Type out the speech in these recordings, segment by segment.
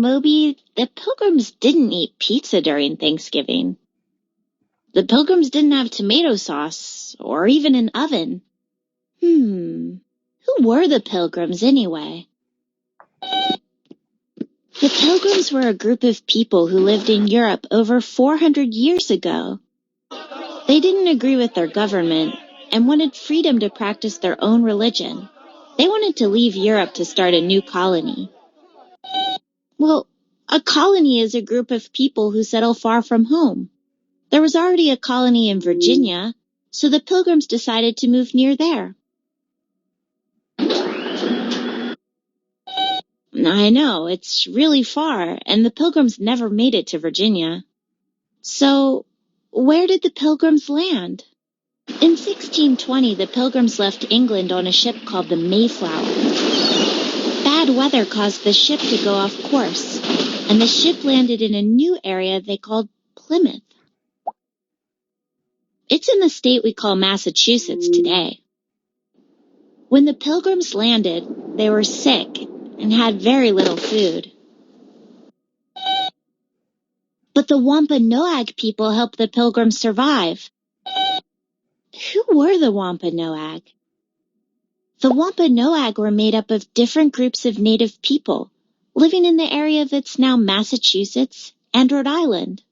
Moby, the Pilgrims didn't eat pizza during Thanksgiving. The Pilgrims didn't have tomato sauce or even an oven. Who were the Pilgrims anyway? The Pilgrims were a group of people who lived in Europe over 400 years ago. They didn't agree with their government and wanted freedom to practice their own religion. They wanted to leave Europe to start a new colony. Well, a colony is a group of people who settle far from home. There was already a colony in Virginia, so the Pilgrims decided to move near there. I know, it's really far, and the Pilgrims never made it to Virginia. So, where did the Pilgrims land? In 1620, the Pilgrims left England on a ship called the Mayflower. Bad weather caused the ship to go off course, and the ship landed in a new area they called Plymouth. It's in the state we call Massachusetts today. When the Pilgrims landed, they were sick and had very little food. But the Wampanoag people helped the Pilgrims survive. Who were the Wampanoag? The Wampanoag were made up of different groups of native people living in the area that's now Massachusetts and Rhode Island.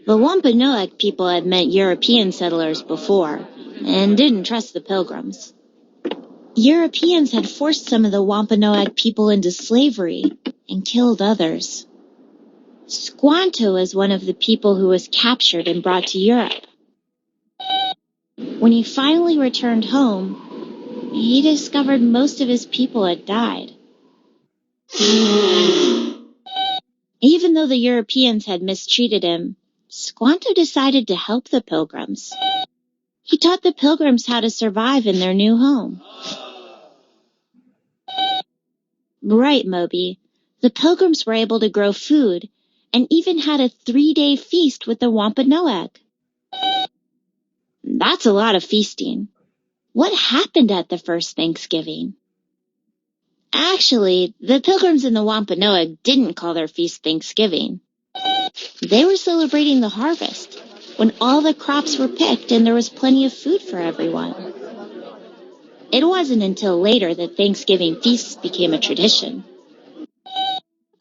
The Wampanoag people had met European settlers before and didn't trust the Pilgrims. Europeans had forced some of the Wampanoag people into slavery and killed others. Squanto is one of the people who was captured and brought to Europe. When he finally returned home, he discovered most of his people had died. Even though the Europeans had mistreated him, Squanto decided to help the Pilgrims. He taught the Pilgrims how to survive in their new home. Right, Moby. The Pilgrims were able to grow food and even had a 3-day feast with the Wampanoag. That's a lot of feasting. What happened at the first Thanksgiving? Actually, the Pilgrims and the Wampanoag didn't call their feast Thanksgiving. They were celebrating the harvest, when all the crops were picked and there was plenty of food for everyone. It wasn't until later that Thanksgiving feasts became a tradition.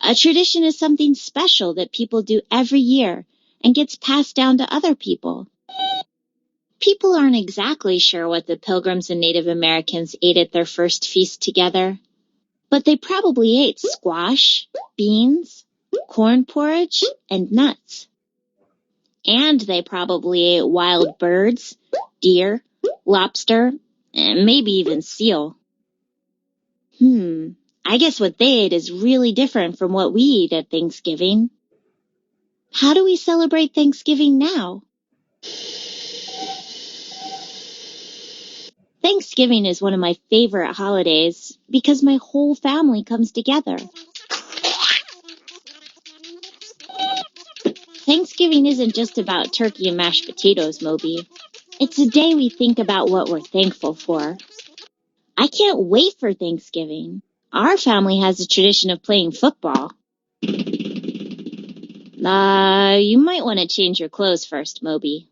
A tradition is something special that people do every year and gets passed down to other people. People aren't exactly sure what the Pilgrims and Native Americans ate at their first feast together, but they probably ate squash, beans, corn porridge, and nuts. And they probably ate wild birds, deer, lobster, and maybe even seal. I guess what they ate is really different from what we eat at Thanksgiving. How do we celebrate Thanksgiving now? Thanksgiving is one of my favorite holidays because my whole family comes together. Thanksgiving isn't just about turkey and mashed potatoes, Moby. It's a day we think about what we're thankful for. I can't wait for Thanksgiving. Our family has a tradition of playing football. You might want to change your clothes first, Moby.